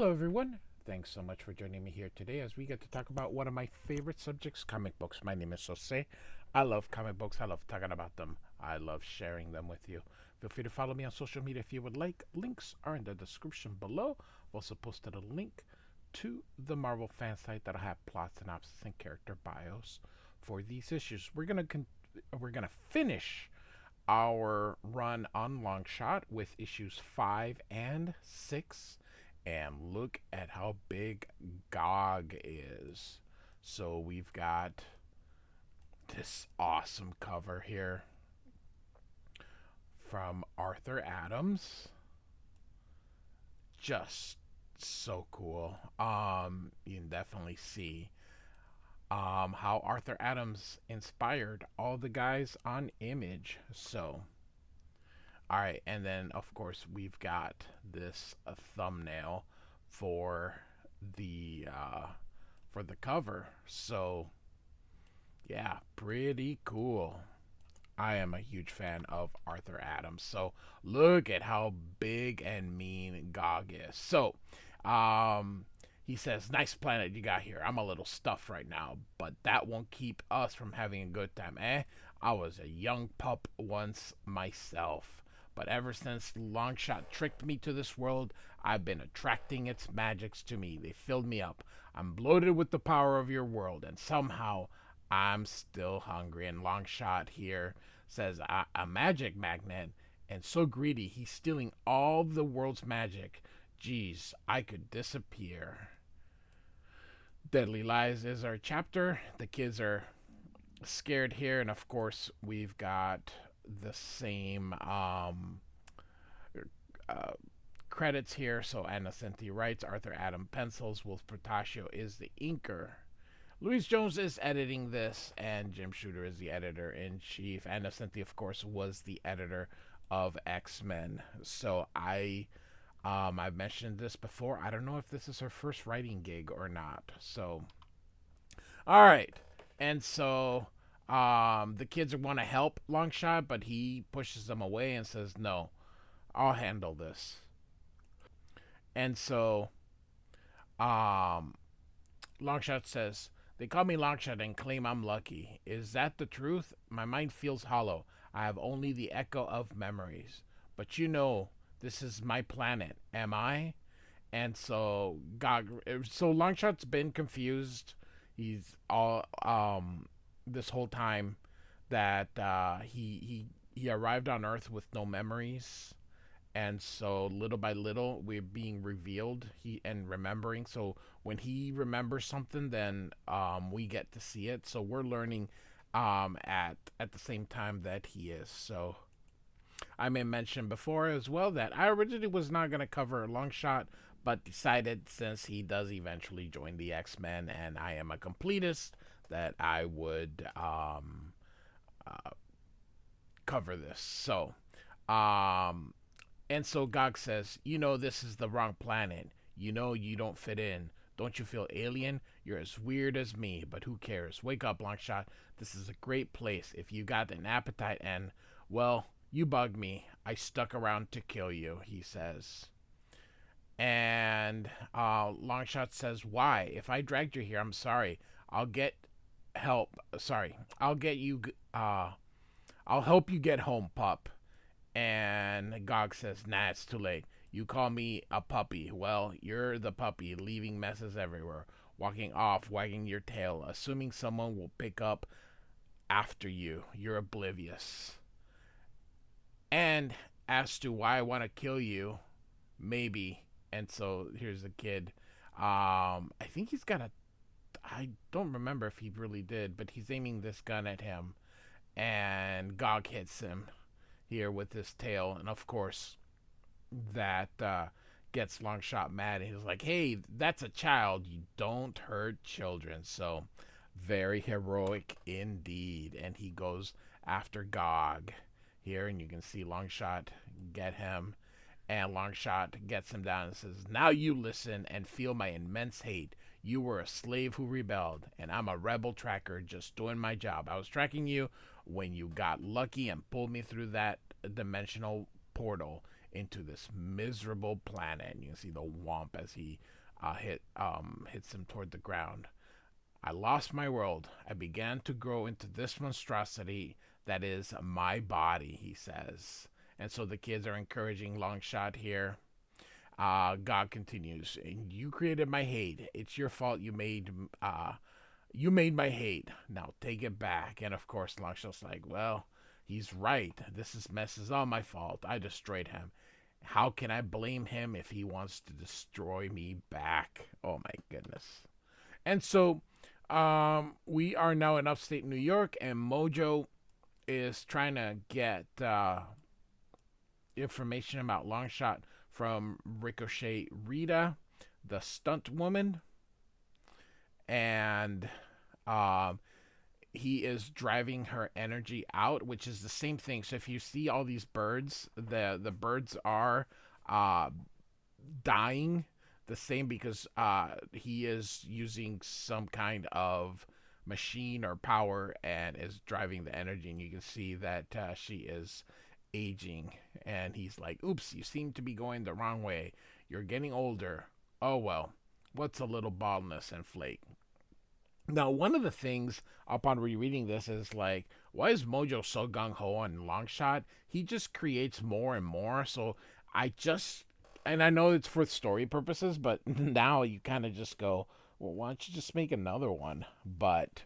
Hello, everyone. Thanks so much for joining me here today as we get to talk about one of my favorite subjects, comic books. My name is Jose. I love comic books. I love talking about them. I love sharing them with you. Feel free to follow me on social media if you would like. Links are in the description below. I've also posted a link to the Marvel fan site that'll have plot synopsis and character bios for these issues. We're gonna finish our run on Longshot with issues 5 and 6, and look at how big Gog is. So we've got this awesome cover here from Arthur Adams. Just so cool. You can definitely see how Arthur Adams inspired all the guys on Image. So, all right, and then of course we've got this thumbnail for the cover. So, yeah, pretty cool. I am a huge fan of Arthur Adams. So look at how big and mean Gog is. So, he says, "Nice planet you got here. I'm a little stuffed right now, but that won't keep us from having a good time, eh? I was a young pup once myself, but ever since Longshot tricked me to this world, I've been attracting its magics to me. They filled me up. I'm bloated with the power of your world, and somehow I'm still hungry." And Longshot here says, a magic magnet, and so greedy he's stealing all the world's magic. Geez, I could disappear. Deadly Lies is our chapter. The kids are scared here, and of course we've got the same uh, credits here. So Ann Nocenti writes, Arthur Adam pencils, Whilce Portacio is the inker. Louise Jones is editing this, and Jim Shooter is the editor-in-chief. Ann Nocenti, of course, was the editor of X-Men. So I've mentioned this before. I don't know if this is her first writing gig or not. So, all right. And so the kids want to help Longshot, but he pushes them away and says, "No, I'll handle this." And so Longshot says, "They call me Longshot and claim I'm lucky. Is that the truth? My mind feels hollow. I have only the echo of memories. But you know, this is my planet, am I?" And so Longshot's been confused. He's all this whole time that he arrived on Earth with no memories, and so little by little we're being revealed he and remembering. So when he remembers something, then we get to see it. So we're learning at the same time that he is. So I may mention before as well that I originally was not going to cover Longshot, but decided since he does eventually join the X-Men and I am a completist, that I would cover this. So, and so Gog says, "You know this is the wrong planet. You know you don't fit in. Don't you feel alien? You're as weird as me, but who cares? Wake up, Longshot. This is a great place if you got an appetite and, well, you bug me. I stuck around to kill you," he says. And Longshot says, "Why? If I dragged you here, I'm sorry. I'll get help. Sorry. I'll get you. I'll help you get home, pup." And Gog says, "Nah, it's too late. You call me a puppy. Well, you're the puppy, leaving messes everywhere, walking off, wagging your tail, assuming someone will pick up after you. You're oblivious. And as to why I want to kill you, maybe." And so here's the kid. I think he's got a. I don't remember if he really did, but he's aiming this gun at him, and Gog hits him here with his tail, and of course that gets Longshot mad. He's like, "Hey, that's a child. You don't hurt children." So very heroic indeed, and he goes after Gog here, and you can see Longshot get him, and Longshot gets him down and says, "Now you listen and feel my immense hate. You were a slave who rebelled, and I'm a rebel tracker just doing my job. I was tracking you when you got lucky and pulled me through that dimensional portal. into this miserable planet. And you can see the womp as he hits him toward the ground. I lost my world. I began to grow into this monstrosity that is my body, he says. And so the kids are encouraging Longshot here. God continues, you created my hate. It's your fault you made my hate. Now take it back. And of course, Longshot's like, well, he's right. Mess is all my fault. I destroyed him. How can I blame him if he wants to destroy me back? Oh my goodness. And so we are now in upstate New York, and Mojo is trying to get information about Longshot from Ricochet Rita, the stunt woman. And he is driving her energy out, which is the same thing. So if you see all these birds, the birds are dying the same because he is using some kind of machine or power and is driving the energy. And you can see that she is aging. And he's like, oops, you seem to be going the wrong way. You're getting older. Oh, well, what's a little baldness and flake? Now, one of the things upon rereading this is like, why is Mojo so gung ho on Longshot? He just creates more and more. So and I know it's for story purposes, but now you kind of just go, well, why don't you just make another one? But,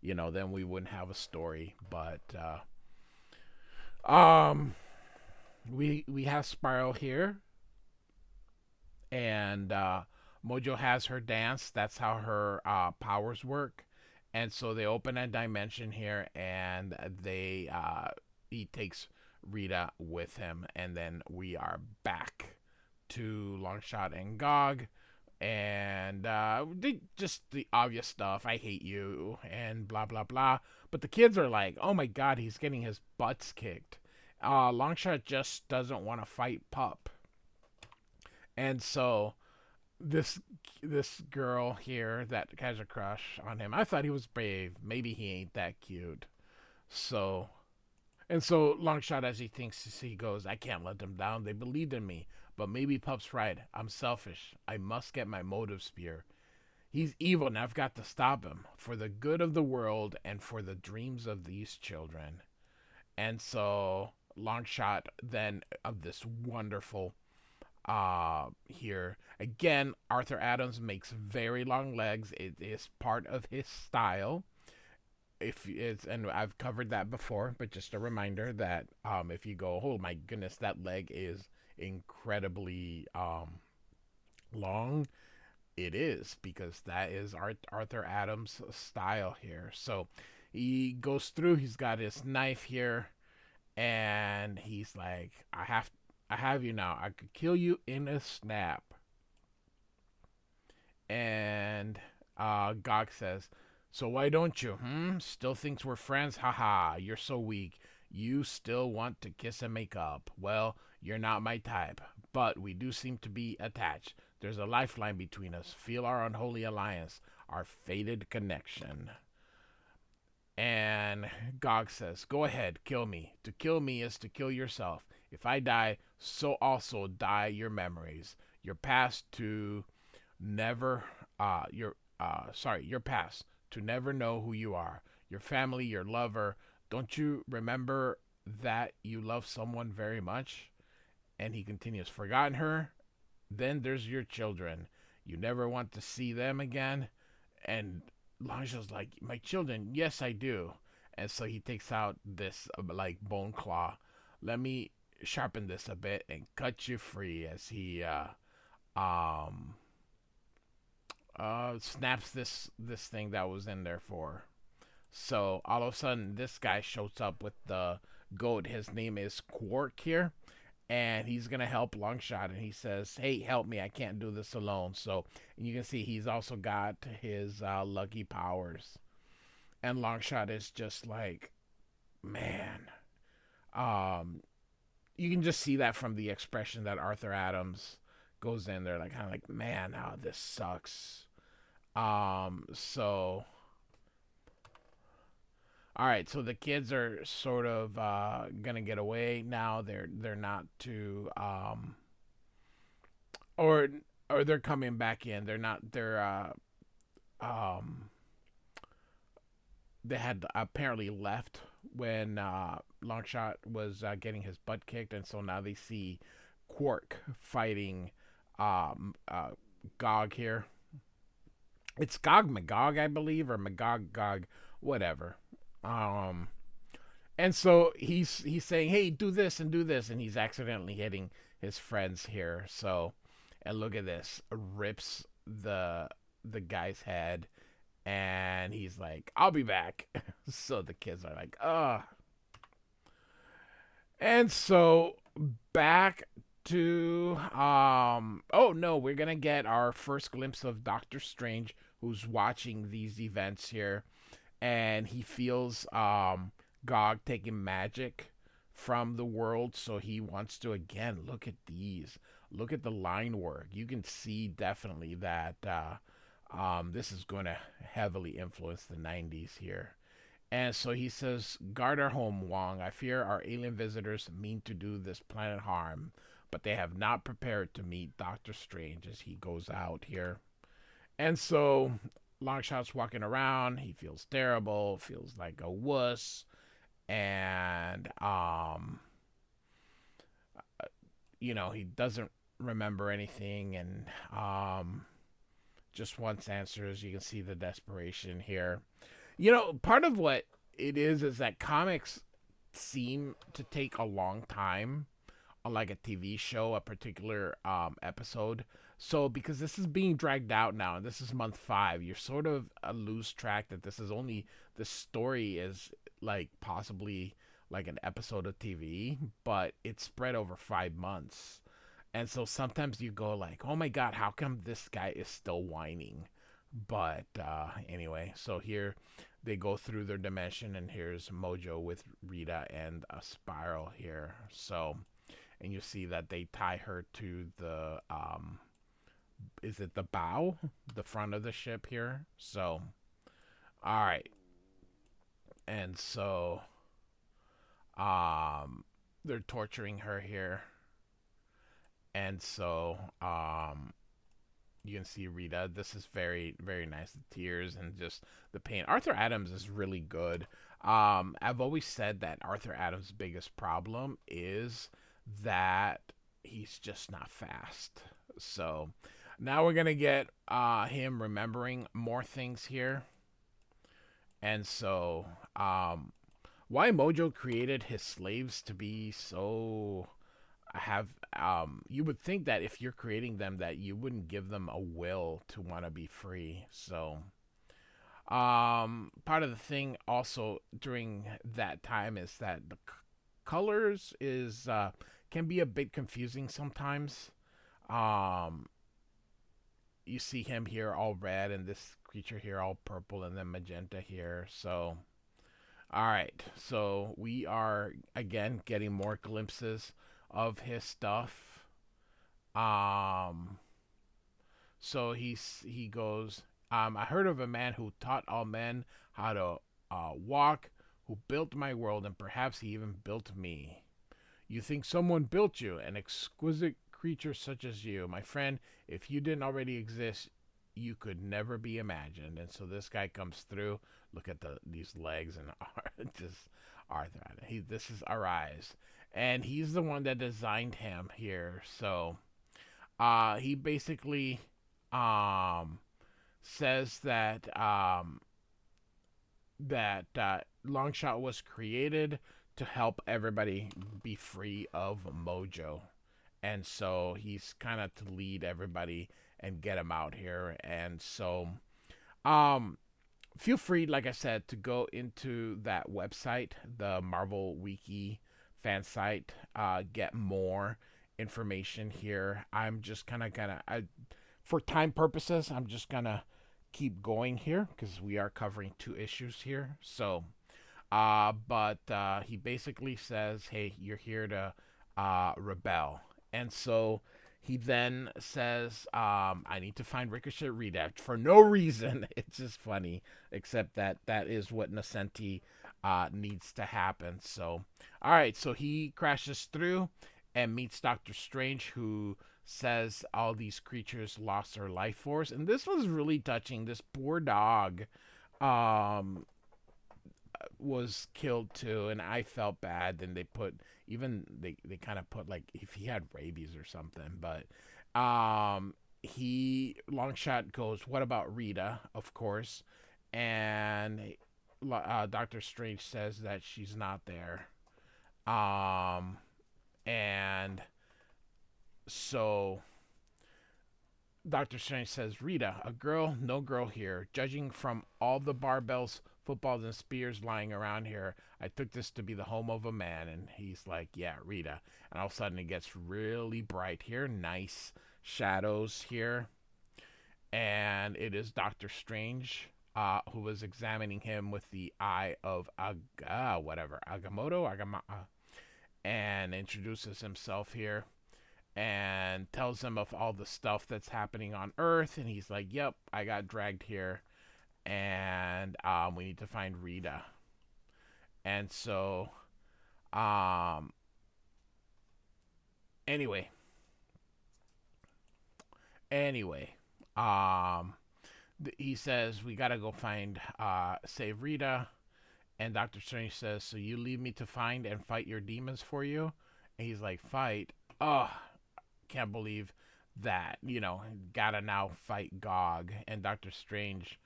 then we wouldn't have a story. But, we have Spiral here, and Mojo has her dance. That's how her powers work. And so they open a dimension here, and he takes Rita with him, and then we are back to Longshot and Gog, and just the obvious stuff. I hate you, and blah blah blah. But the kids are like, "Oh my God, he's getting his butts kicked." Longshot just doesn't want to fight Pup, and so this girl here that has a crush on him. I thought he was brave. Maybe he ain't that cute. So Longshot, as he goes, I can't let them down. They believed in me. But maybe Pup's right. I'm selfish. I must get my motives pure. He's evil and I've got to stop him for the good of the world and for the dreams of these children. And so Longshot then of this wonderful here again, Arthur Adams makes very long legs. It is part of his style. And I've covered that before, but just a reminder that if you go, oh my goodness, that leg is incredibly long. It is, because that is Arthur Adams' style here. So he goes through. He's got his knife here, and he's like, I have you now. I could kill you in a snap. And Gog says, so why don't you? Still thinks we're friends? Haha, you're so weak. You still want to kiss and make up. Well, you're not my type, but we do seem to be attached. There's a lifeline between us. Feel our unholy alliance, our fated connection. And Gog says, go ahead, kill me. To kill me is to kill yourself. If I die, so also die your memories. Your past to never, your past to never know who you are. Your family, your lover. Don't you remember that you love someone very much? And he continues, forgotten her? Then there's your children. You never want to see them again? And Longshot's like, my children, yes, I do. And so he takes out this, like, bone claw. Let me sharpen this a bit and cut you free, as he snaps this thing that was in there for. So all of a sudden, this guy shows up with the goat. His name is Quark here, and he's gonna help Longshot. And he says, "Hey, help me! I can't do this alone." So and you can see he's also got his lucky powers. And Longshot is just like, man. You can just see that from the expression that Arthur Adams goes in there, like kind of like, man, oh, this sucks. So All right, so the kids are sort of gonna get away now. They're not too or or they're coming back in. They're not. Um they had apparently left when Longshot was getting his butt kicked, and so now they see Quark fighting um uh Gog here. It's Gog N'MaGog, I believe, or Magog Gog, whatever. Um, and so he's saying, "Hey, do this and do this," and he's accidentally hitting his friends here. So, and look at this, rips the guy's head, and he's like, "I'll be back." So the kids are like, "Ugh." And so back to oh no, we're gonna get our first glimpse of Doctor Strange, who's watching these events here, and he feels Gog taking magic from the world, so he wants to again look at these. Look at the line work. You can see definitely that this is going to heavily influence the 90s here. And so he says, "Guard our home, Wong. I fear our alien visitors mean to do this planet harm, but they have not prepared to meet Doctor Strange," as he goes out here. And so Longshot's walking around. He feels terrible, feels like a wuss, and he doesn't remember anything, and just wants answers. You can see the desperation here. Part of what it is that comics seem to take a long time, like a TV show, a particular episode. So because this is being dragged out now, and this is month 5, you're sort of lose track that this story is like possibly like an episode of TV, but it's spread over 5 months. And so sometimes you go like, "Oh my God, how come this guy is still whining?" But anyway, so here they go through their dimension, and here's Mojo with Rita and a Spiral here. So, and you see that they tie her to the is it the bow, the front of the ship here? So, all right, and so they're torturing her here, and so you can see Rita. This is very, very nice. The tears and just the pain. Arthur Adams is really good. I've always said that Arthur Adams' biggest problem is that he's just not fast. So now we're gonna get him remembering more things here. And so why Mojo created his slaves to be so have you would think that if you're creating them that you wouldn't give them a will to want to be free. So part of the thing also during that time is that the colors is can be a bit confusing sometimes. um you see him here all red, and this creature here all purple, and then magenta here. So all right, so we are again getting more glimpses of his stuff. Um, so he goes. I heard of a man who taught all men how to walk, who built my world, and perhaps he even built me. You think someone built you, an exquisite creature such as you, my friend. If you didn't already exist, you could never be imagined. And so this guy comes through. Look at these legs and just Arthur. This is Arize, and he's the one that designed him here. So he basically um, says that Longshot was created to help everybody be free of Mojo, and so he's kind of to lead everybody and get them out here. And so um feel free, like I said, to go into that website, the Marvel Wiki fan site, get more information here. I'm just kind of gonna, for time purposes, I'm just gonna keep going here because we are covering 2 issues here. So, but he basically says, "Hey, you're here to rebel," and so he then says, "I need to find Ricochet Rita for no reason." It's just funny, except that is what Nocenti needs to happen. So, all right, so he crashes through and meets Doctor Strange, who says all these creatures lost their life force, and this was really touching. This poor dog, um, was killed too, and I felt bad. Then they put even they kind of put like if he had rabies or something, but he Longshot goes, "What about Rita?" Of course, and Doctor Strange says that she's not there. Um, and so Doctor Strange says, Rita, a girl, no girl here. Judging from all the barbells, footballs, and spears lying around here, I took this to be the home of a man. And he's like, yeah, Rita. And all of a sudden it gets really bright here. Nice shadows here. And it is Doctor Strange, who was examining him with the eye of and introduces himself here and tells him of all the stuff that's happening on Earth. And he's like, yep, I got dragged here. And we need to find Rita. And so, um, anyway, anyway, um, he says, we got to go find, save Rita. And Doctor Strange says, so you leave me to find and fight your demons for you? And he's like, fight? Oh, can't believe that, gotta now fight Gog. And Doctor Strange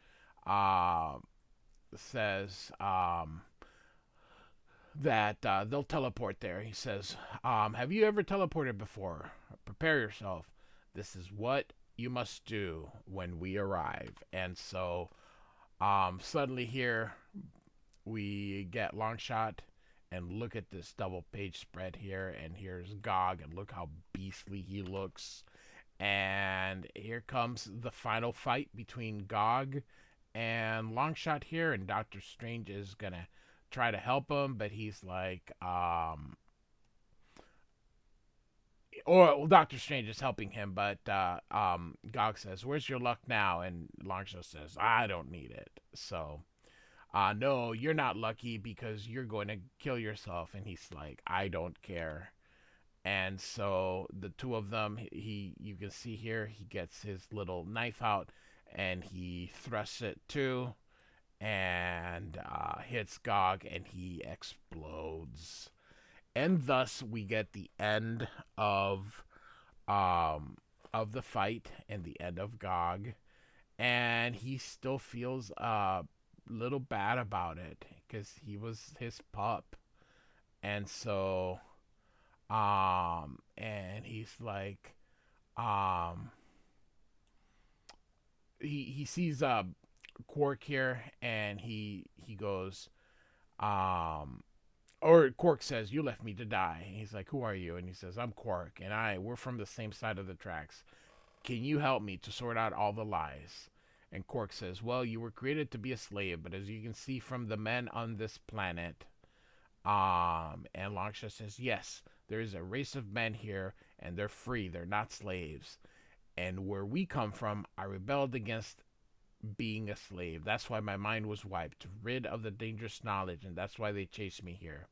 uh, says that they'll teleport there. He says, have you ever teleported before? Prepare yourself. This is what you must do when we arrive. And so suddenly here we get Longshot, and look at this double page spread here, and here's Gog, and look how beastly he looks. And here comes the final fight between Gog and Longshot here, and Doctor Strange is gonna try to help him, but he's like, or well, Doctor Strange is helping him, but Gog says, "Where's your luck now?" And Longshot says, "I don't need it." So no, you're not lucky because you're going to kill yourself. And he's like, I don't care. And so the two of them, you can see here, he gets his little knife out and he thrusts it too, and hits Gog, and he explodes. And thus we get the end of the fight and the end of Gog. And he still feels little bad about it because he was his pup. And so and he's like he sees Quark here, and he goes or Quark says, you left me to die. And he's like, who are you? And he says, I'm Quark, and we're from the same side of the tracks. Can you help me to sort out all the lies? And Quark says, well, you were created to be a slave, but as you can see from the men on this planet, and Longshot says, yes, there is a race of men here, and they're free, they're not slaves. And where we come from, I rebelled against being a slave. That's why my mind was wiped, rid of the dangerous knowledge, and that's why they chased me here.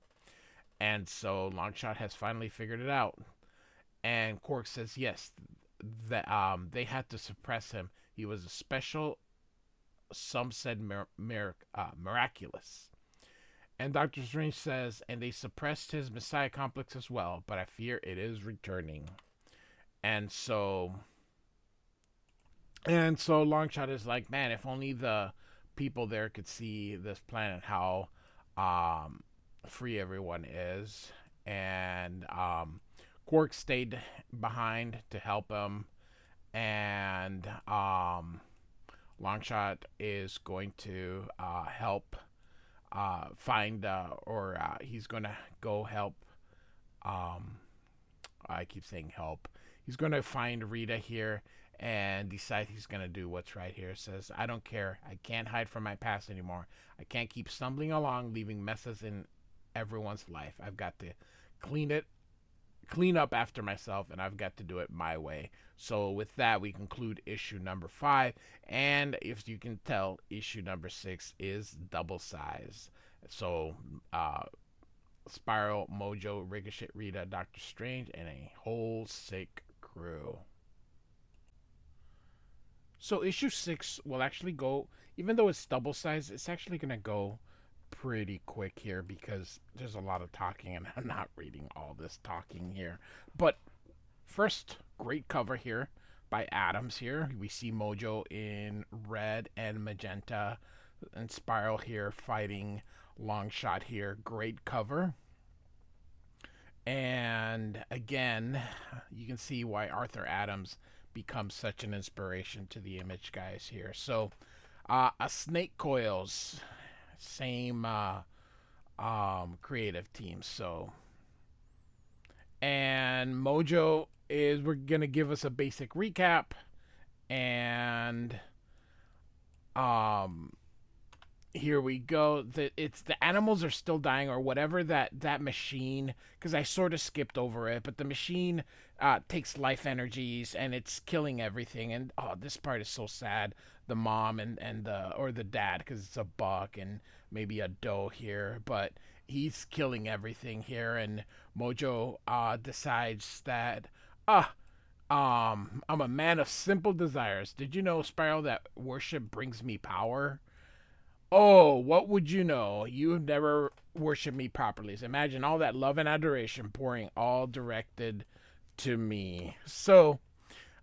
And so Longshot has finally figured it out. And Quark says, yes, that they had to suppress him. He was a special, some said miraculous. And Doctor Strange says, and they suppressed his Messiah complex as well, but I fear it is returning. And so Longshot is like, man, if only the people there could see this planet, how free everyone is. And Quark stayed behind to help him, and Longshot is going to help find or he's going to go help. I keep saying help. He's going to find Rita here and decide he's going to do what's right here. Says, I don't care. I can't hide from my past anymore. I can't keep stumbling along, leaving messes in everyone's life. I've got to clean up after myself, and I've got to do it my way. So with that, we conclude issue number 5. And if you can tell, issue number 6 is double size. So, Spiral, Mojo, Ricochet, Rita, Doctor Strange, and a whole sick crew. So issue 6 will actually go, even though it's double size, it's actually going to go pretty quick here because there's a lot of talking and I'm not reading all this talking here. But first, great cover here by Adams here. We see Mojo in red and magenta and Spiral here fighting Longshot here. Great cover. And again, you can see why Arthur Adams becomes such an inspiration to the Image guys here. So, a Snake Coils, same creative team. So, and Mojo is we're gonna give us a basic recap, and um, here we go. It's the animals are still dying or whatever that machine, because I sort of skipped over it, but the machine takes life energies and it's killing everything. And oh, this part is so sad. The mom and the or the dad, because it's a buck and maybe a doe here, but he's killing everything here. And Mojo decides that I'm a man of simple desires. Did you know, Spiral, that worship brings me power? Oh, what would you know? You've never worshipped me properly. So imagine all that love and adoration pouring all directed to me. So,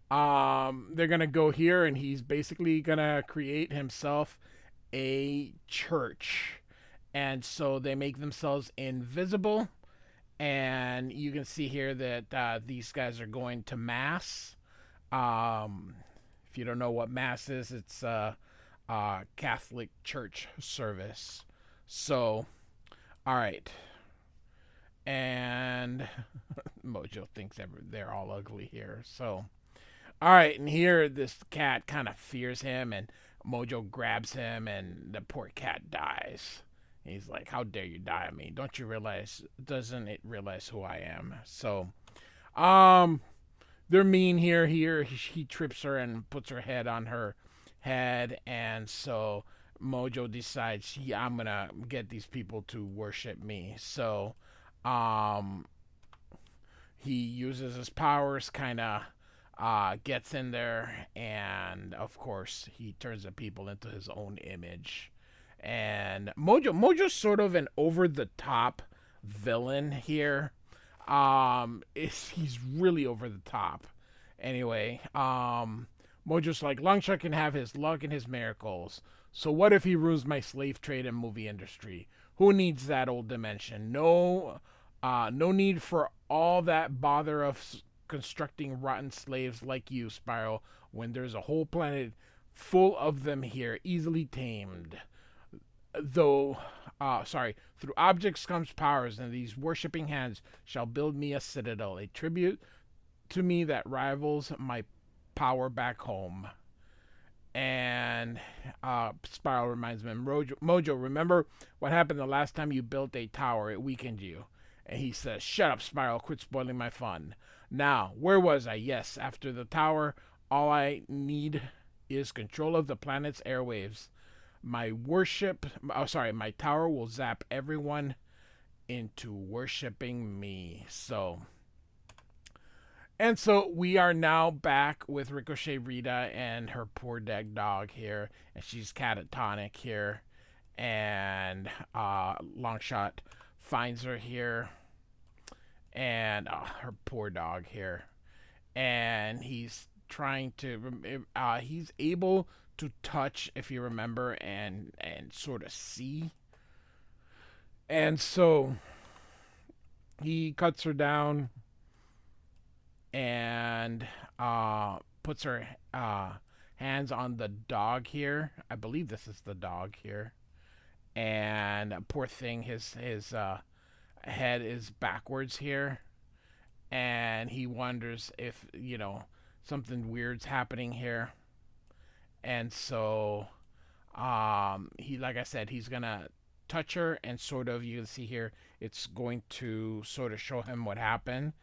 they're gonna go here, and he's basically gonna create himself a church, and so they make themselves invisible. And you can see here that these guys are going to mass. If you don't know what mass is, it's Catholic church service. So, all right. And Mojo thinks they're all ugly here. So, all right. And here, this cat kind of fears him, and Mojo grabs him, and the poor cat dies. He's like, "How dare you die on me? Don't you realize? Doesn't it realize who I am?" So, um, they're mean here. Here, he trips her and puts her head on her head, and so Mojo decides, yeah, I'm gonna get these people to worship me. So, um, he uses his powers, kind of gets in there, and of course, he turns the people into his own image. And Mojo's sort of an over the top villain here. He's really over the top. Anyway, Mojo's like, Longshot can have his luck and his miracles. So what if he ruins my slave trade and movie industry? Who needs that old dimension? No need for all that bother of constructing rotten slaves like you, Spiral, when there's a whole planet full of them here, easily tamed. Through objects comes powers, and these worshipping hands shall build me a citadel, a tribute to me that rivals my power back home. And Spiral reminds me, Mojo, remember what happened the last time you built a tower? It weakened you. And he says, shut up, Spiral, quit spoiling my fun. Now, where was I? Yes, after the tower, all I need is control of the planet's airwaves. My tower will zap everyone into worshipping me. So we are now back with Ricochet, Rita, and her poor dead dog here, and she's catatonic here, and Longshot finds her here, and her poor dog here, and he's trying to, he's able to touch, if you remember, and sort of see, and so he cuts her down and puts her hands on the dog here. I believe this is the dog here. And poor thing, his head is backwards here, and he wonders if something weird's happening here. And so he, like I said, he's gonna touch her, and sort of, you can see here, it's going to sort of show him what happened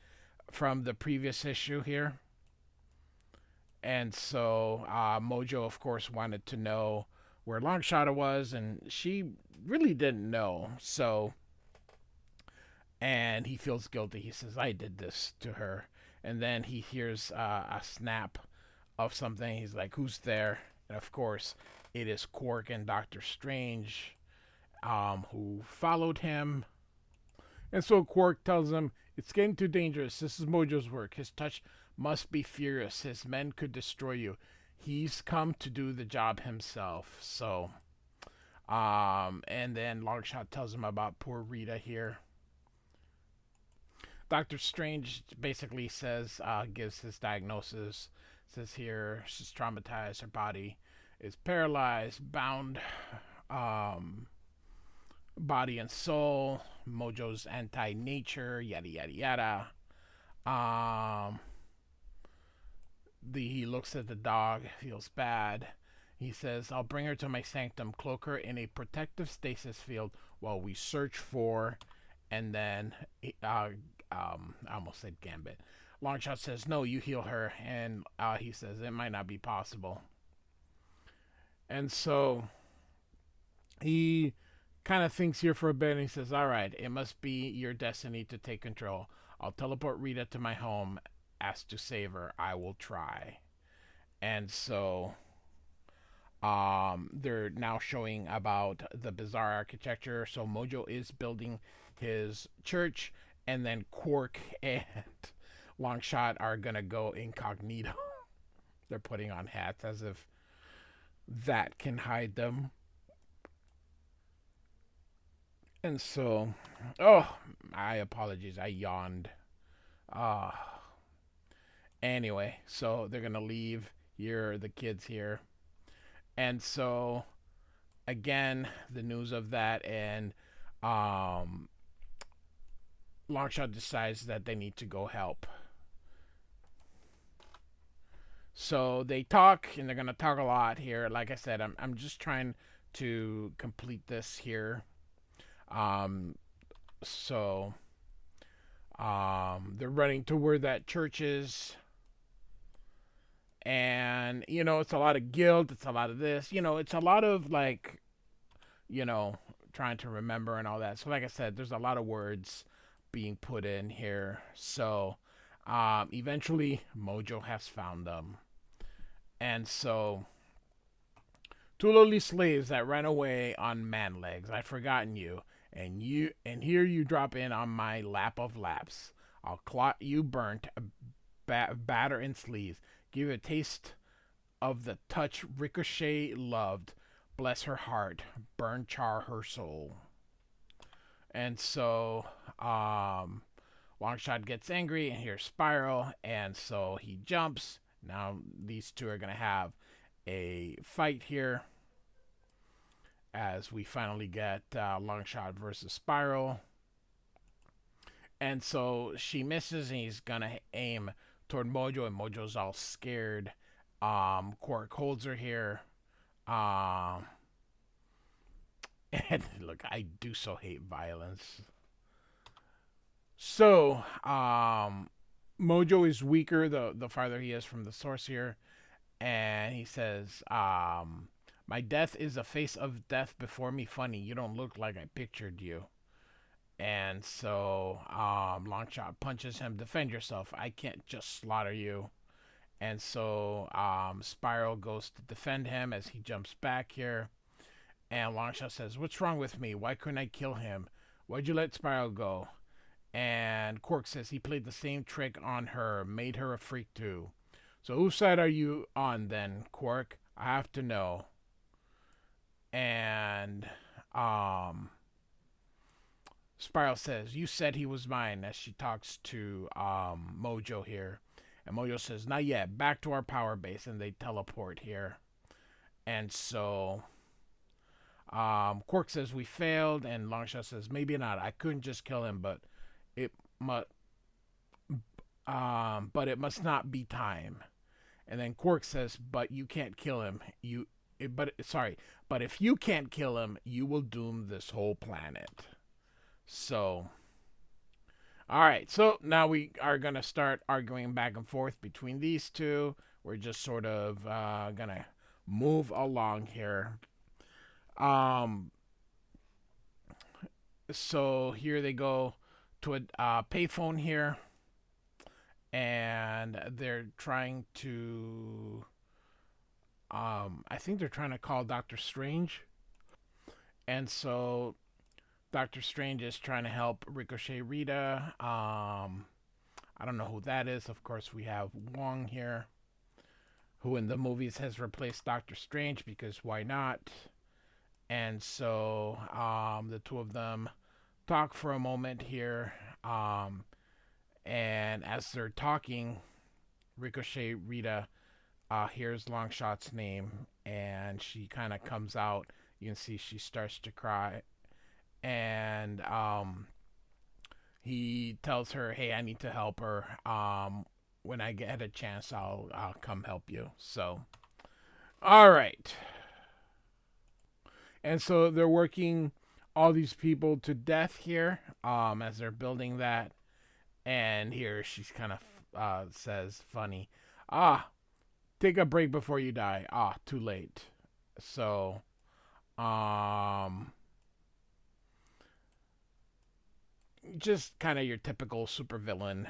from the previous issue here. And so Mojo, of course, wanted to know where Longshot was, and she really didn't know. So, and he feels guilty. He says, I did this to her. And then he hears a snap of something. He's like, who's there? And of course, it is Quark and Doctor Strange, who followed him. And so Quark tells him, it's getting too dangerous. This is Mojo's work. His touch must be furious. His men could destroy you. He's come to do the job himself. So, and then Longshot tells him about poor Rita here. Doctor Strange basically says, gives his diagnosis. Says here, she's traumatized. Her body is paralyzed, bound, body and soul. Mojo's anti-nature, yada yada yada. He looks at the dog, feels bad. He says, I'll bring her to my sanctum, cloak her in a protective stasis field while we search for, and then, I almost said Gambit. Longshot says, no, you heal her, and he says, it might not be possible. And so, he kind of thinks here for a bit, and he says, all right, it must be your destiny to take control. I'll teleport Rita to my home. Ask to save her. I will try. And so, they're now showing about the bizarre architecture. So Mojo is building his church, and then Quark and Longshot are gonna go incognito. They're putting on hats as if that can hide them. And so, oh, my apologies, I yawned. Anyway, so they're gonna leave. Here are the kids here. And so, again, the news of that, and Longshot decides that they need to go help. So they talk, and they're gonna talk a lot here. Like I said, I'm just trying to complete this here. So they're running to where that church is. And, it's a lot of guilt. It's a lot of this. It's a lot of, like, trying to remember and all that. So, like I said, there's a lot of words being put in here. So, eventually, Mojo has found them. And so, two lowly slaves that ran away on man legs. I'd forgotten you. And here you drop in on my lap of laps. I'll clot you burnt, batter in sleeves. Give a taste of the touch Ricochet loved. Bless her heart. Burn char her soul. And so, Longshot gets angry, and here's Spiral, and so he jumps. Now these two are going to have a fight here, as we finally get Longshot versus Spiral. And so she misses, and he's going to aim toward Mojo, and Mojo's all scared. Quark holds her here. And look, I do so hate violence. So, Mojo is weaker the farther he is from the source here. And he says, my death is a face of death before me funny. You don't look like I pictured you. And so, Longshot punches him. Defend yourself. I can't just slaughter you. And so, Spiral goes to defend him as he jumps back here. And Longshot says, what's wrong with me? Why couldn't I kill him? Why'd you let Spiral go? And Quark says he played the same trick on her, made her a freak too. So whose side are you on then, Quark? I have to know. And Spiral says, you said he was mine, as she talks to Mojo here. And Mojo says, not yet, back to our power base. And they teleport here. And so Quark says we failed, and Longshot says maybe not. I couldn't just kill him, but it must not be time. And then Quark says, but you can't kill him. But if you can't kill him, you will doom this whole planet. So, all right. So now we are gonna start arguing back and forth between these two. We're just sort of gonna move along here. So here they go to a payphone here, and they're trying to. I think they're trying to call Doctor Strange, and so Doctor Strange is trying to help Ricochet Rita. I don't know who that is. Of course, we have Wong here, who in the movies has replaced Doctor Strange because why not? And so the two of them talk for a moment here. Um, and as they're talking, Ricochet Rita hears Longshot's name, and she kind of comes out. You can see she starts to cry, and he tells her, "Hey, I need to help her. When I get a chance, I'll come help you." So, all right. And so they're working all these people to death here, as they're building that. And here she's kind of says, funny, ah, take a break before you die. Ah, too late. So, um, just kind of your typical supervillain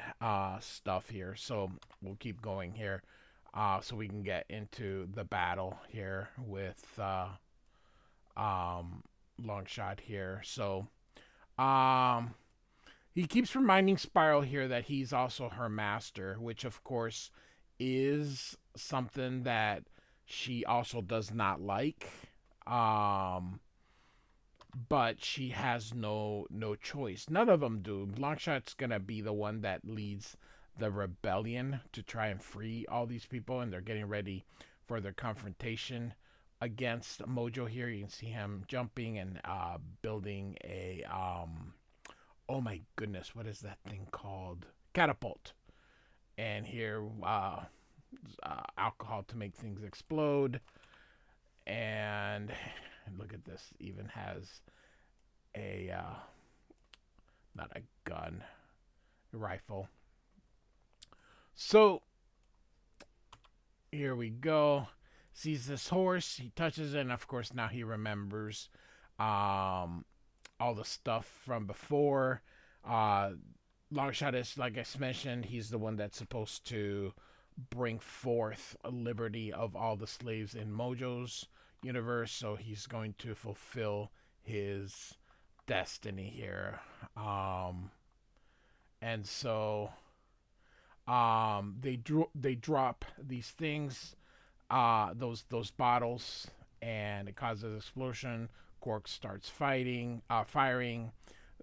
stuff here. So we'll keep going here, so we can get into the battle here with um, Longshot here. So um, he keeps reminding Spiral here that he's also her master, which of course is something that she also does not like. Um, but she has no choice. None of them do. Longshot's gonna be the one that leads the rebellion to try and free all these people, and they're getting ready for their confrontation against Mojo. Here you can see him jumping and building a oh my goodness, what is that thing called? Catapult. And here alcohol to make things explode. And look at this, even has a not a gun, a rifle. So here we go. Sees this horse, he touches it, and of course now he remembers all the stuff from before. Uh, Longshot is, like I mentioned, he's the one that's supposed to bring forth a liberty of all the slaves in Mojo's universe, so he's going to fulfill his destiny here. And so they drop these things, those bottles, and it causes explosion. Quark starts firing.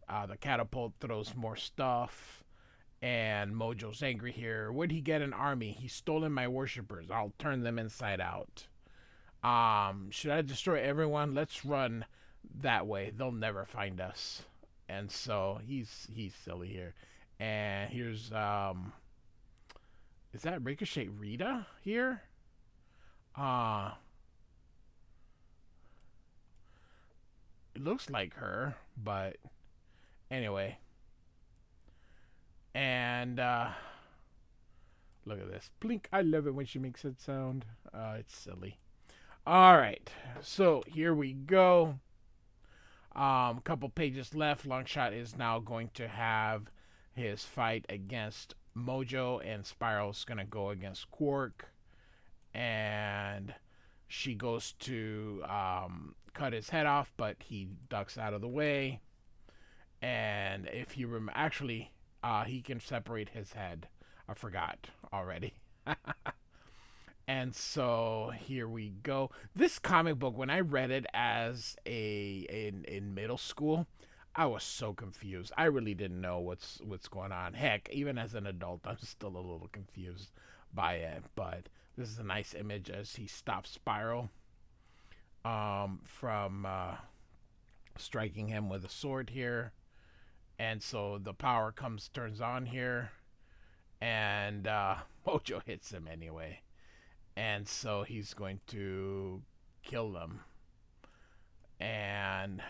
The catapult throws more stuff, and Mojo's angry here. Where'd he get an army? He's stolen my worshippers. I'll turn them inside out. Should I destroy everyone? Let's run that way. They'll never find us. And so he's silly here. And here's is that Ricochet Rita here? Uh it looks like her, but anyway. And look at this. Blink. I love it when she makes that sound. It's silly. All right. So here we go. Couple pages left. Longshot is now going to have his fight against Mojo, and Spiral's gonna go against Quark, and she goes to cut his head off, but he ducks out of the way. And if you remember, actually, he can separate his head. I forgot already. And so here we go. This comic book, when I read it as in middle school, I was so confused. I really didn't know what's going on. Heck, even as an adult, I'm still a little confused by it. But this is a nice image as he stops Spiral from striking him with a sword here. And so the power turns on here, and Mojo hits him anyway. And so he's going to kill them. And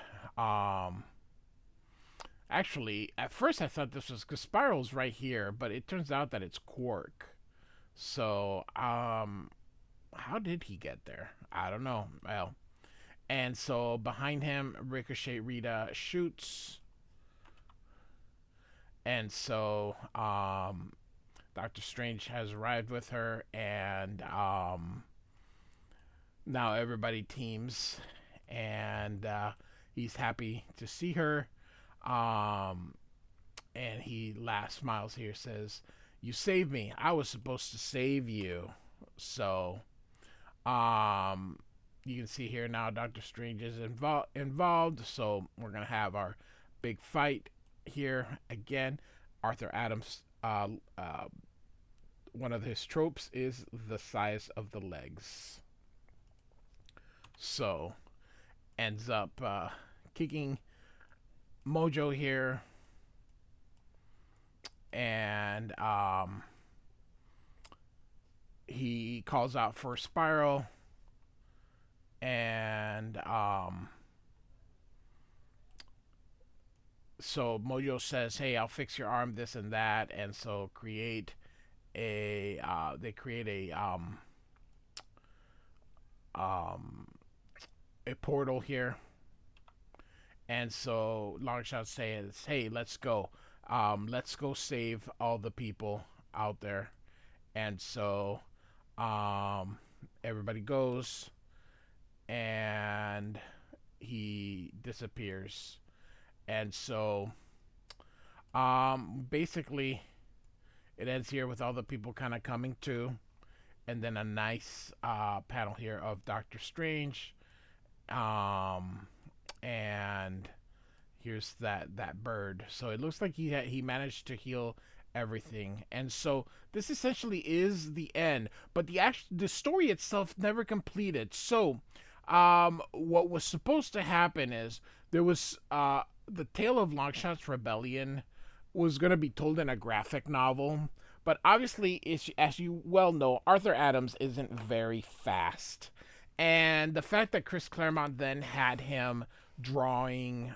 actually, at first I thought this was because Spiral's right here, but it turns out that it's Quark. So how did he get there? I don't know. Well, and so behind him, Ricochet Rita shoots, And so Doctor Strange has arrived with her, and now everybody teams, and he's happy to see her. Um, and he laughs, smiles here, says, "You saved me. I was supposed to save you." So, um, you can see here now Doctor Strange is involved. So we're gonna have our big fight here again. Arthur Adams, one of his tropes is the size of the legs. So ends up kicking Mojo here, and he calls out for Spiral, and so Mojo says, "Hey, I'll fix your arm, this and that," and so they create um, a portal here, and so Longshot says, "Hey, let's go save all the people out there," and so um, everybody goes, and he disappears, and so basically it ends here with all the people kind of coming to, and then a nice panel here of Doctor Strange, and here's that bird. So it looks like he managed to heal everything, and so this essentially is the end. But the story itself never completed. So, what was supposed to happen is there was the tale of Longshot's rebellion was going to be told in a graphic novel. But obviously, as you well know, Arthur Adams isn't very fast. And the fact that Chris Claremont then had him drawing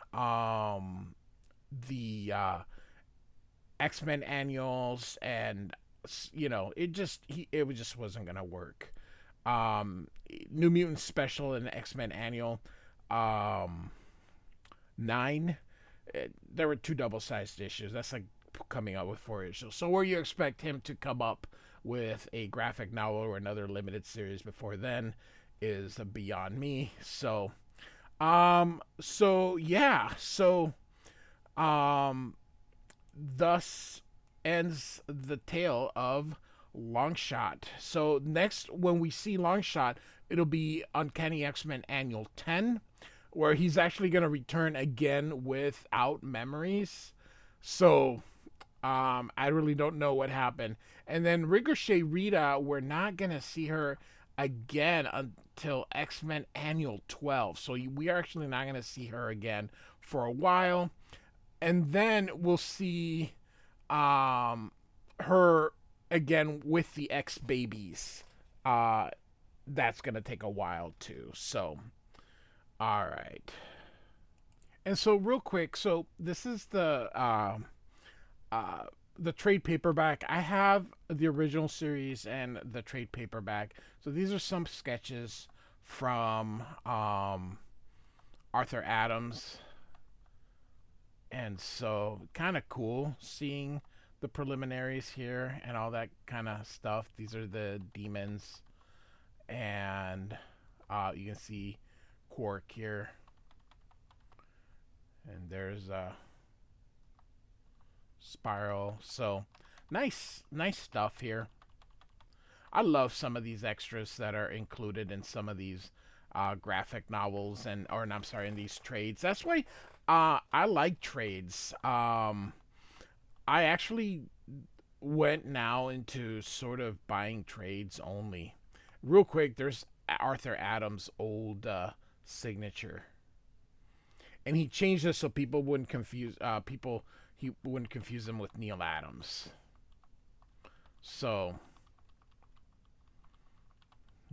the X-Men annuals, and it just wasn't gonna work. New Mutant Special and X-Men annual, um, 9. There were 2 double-sized issues. That's like coming up with 4 issues. So where you expect him to come up with a graphic novel or another limited series before then is beyond me. So thus ends the tale of Longshot. So next, when we see Longshot, it'll be Uncanny X-Men Annual 10, where he's actually going to return again without memories. So I really don't know what happened. And then Ricochet Rita, we're not going to see her again until X-Men Annual 12. So we are actually not going to see her again for a while. And then we'll see her again with the X-Babies. That's going to take a while too. So, all right. And so real quick, so this is the trade paperback. I have the original series and the trade paperback. So these are some sketches from Arthur Adams. And so kind of cool seeing the preliminaries here and all that kind of stuff. These are the demons. And you can see Quark here. And there's Spiral. So nice stuff here. I love some of these extras that are included in some of these graphic novels in these trades. That's why I like trades. I actually went now into sort of buying trades only. Real quick, there's Arthur Adams' old signature, and he changed this so people wouldn't confuse He wouldn't confuse them with Neil Adams. So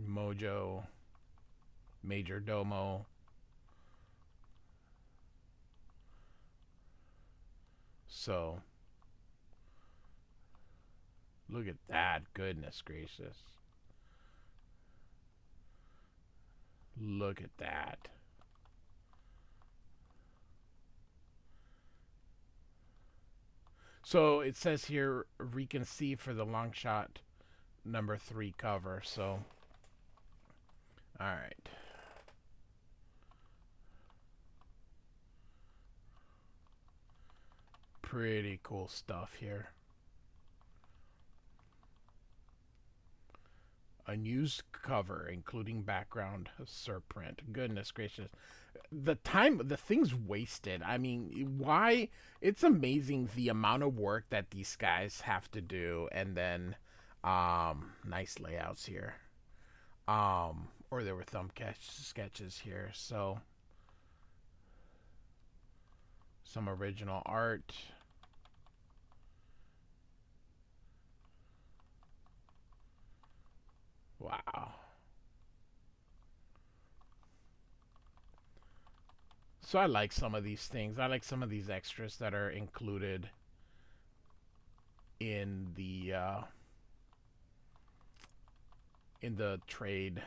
Mojo, Major Domo. So look at that. Goodness gracious. Look at that. So it says here reconceive for the Longshot #3 cover. So, all right. Pretty cool stuff here. Unused cover, including background surprint. Goodness gracious. The thing's wasted. I mean, why? It's amazing the amount of work that these guys have to do, and then, nice layouts here. Or there were sketches here. So, some original art. Wow. So I like some of these things. I like some of these extras that are included in the trade.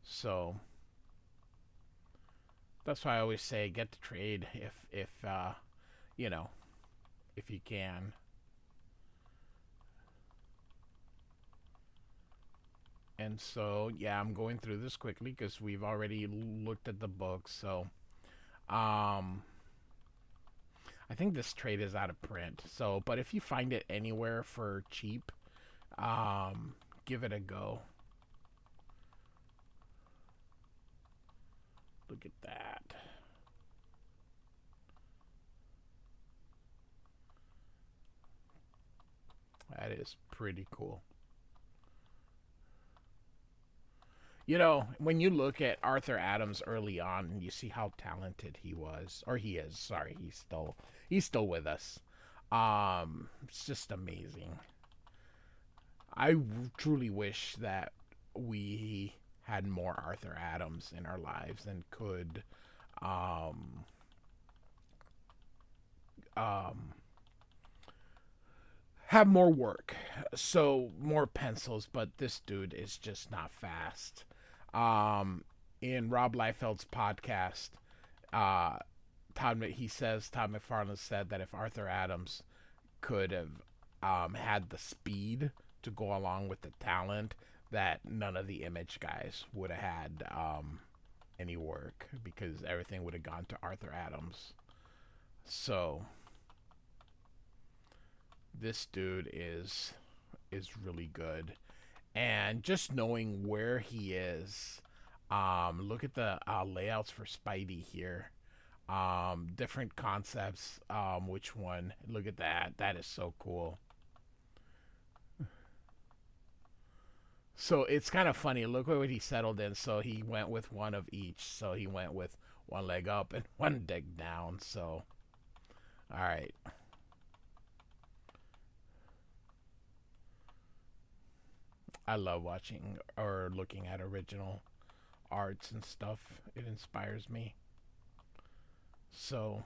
So that's why I always say get the trade if you know if you can. And so yeah, I'm going through this quickly because we've already looked at the book. So um, I think this trade is out of print. So, but if you find it anywhere for cheap, um, give it a go. Look at that. That is pretty cool. When you look at Arthur Adams early on, and you see how talented he was, or he is. Sorry, he's still with us. It's just amazing. I truly wish that we had more Arthur Adams in our lives and could um, um, have more work. So more pencils, but this dude is just not fast. Um, in Rob Liefeld's podcast, uh, Todd McFarlane said that if Arthur Adams could have had the speed to go along with the talent, that none of the Image guys would have had any work because everything would have gone to Arthur Adams. So this dude is really good, and just knowing where he is. Look at the layouts for Spidey here. Different concepts. Which one? Look at that. That is so cool. So it's kind of funny. Look what he settled in. So he went with one of each. So he went with one leg up and one leg down. So, all right. I love watching or looking at original arts and stuff. It inspires me. So,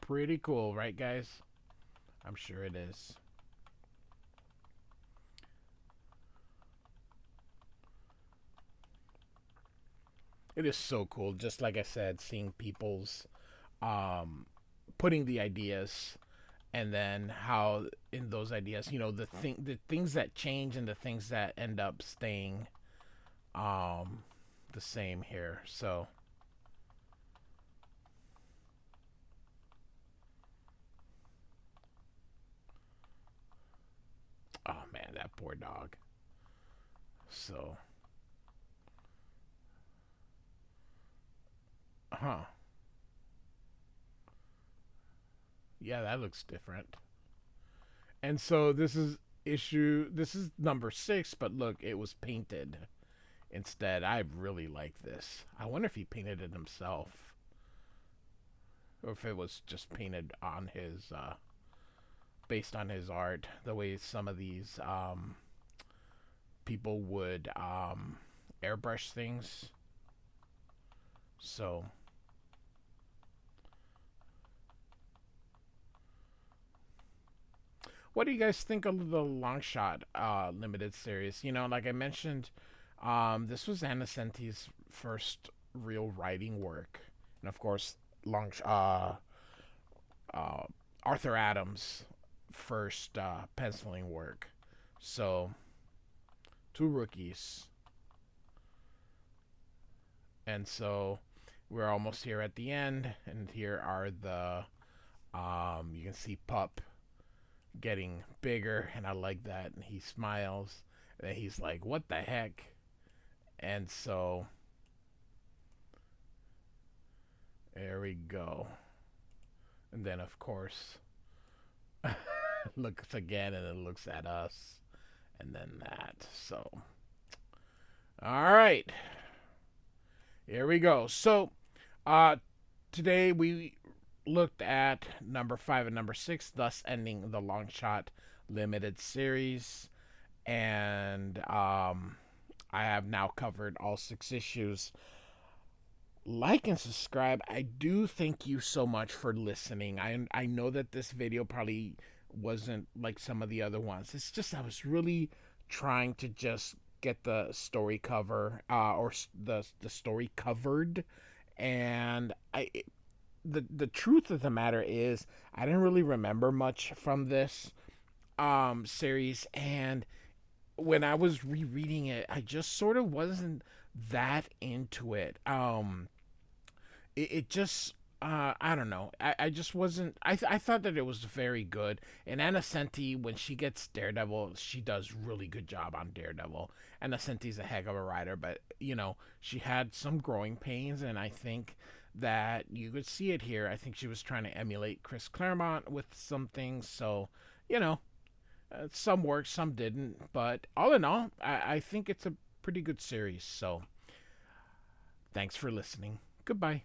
pretty cool, right, guys? I'm sure it is. It is so cool. Just like I said, seeing people's um, putting the ideas, and then how in those ideas, the things that change and the things that end up staying um, the same here. So, oh man, that poor dog. So, huh? Yeah, that looks different. And so this is number 6, but look, it was painted instead. I really like this. I wonder if he painted it himself, or if it was just painted on his based on his art, the way some of these people would airbrush things. So, what do you guys think of the Longshot limited series? Like I mentioned, This was Ann Nocenti's first real writing work, and of course, long uh, Arthur Adams' first penciling work. So two rookies, and so we're almost here at the end, and here are the you can see Pup getting bigger, and I like that. And he smiles, and he's like, "What the heck?" And so there we go. And then of course looks again, and it looks at us, and then that. So all right, here we go. So uh, today we looked at number 5 and number 6, thus ending the Longshot limited series. And I have now covered all 6 issues. Like and subscribe. I do thank you so much for listening. I know that this video probably wasn't like some of the other ones. It's just I was really trying to just get the story cover or the story covered, and the truth of the matter is I didn't really remember much from this series, and when I was rereading it, I just sort of wasn't that into it. It just I don't know. I just wasn't. I thought that it was very good. And Ann Nocenti, when she gets Daredevil, she does really good job on Daredevil. Ann Nocenti's a heck of a writer, but she had some growing pains, and I think that you could see it here. I think she was trying to emulate Chris Claremont with some things. So you know, some worked, some didn't. But all in all, I think it's a pretty good series. So thanks for listening. Goodbye.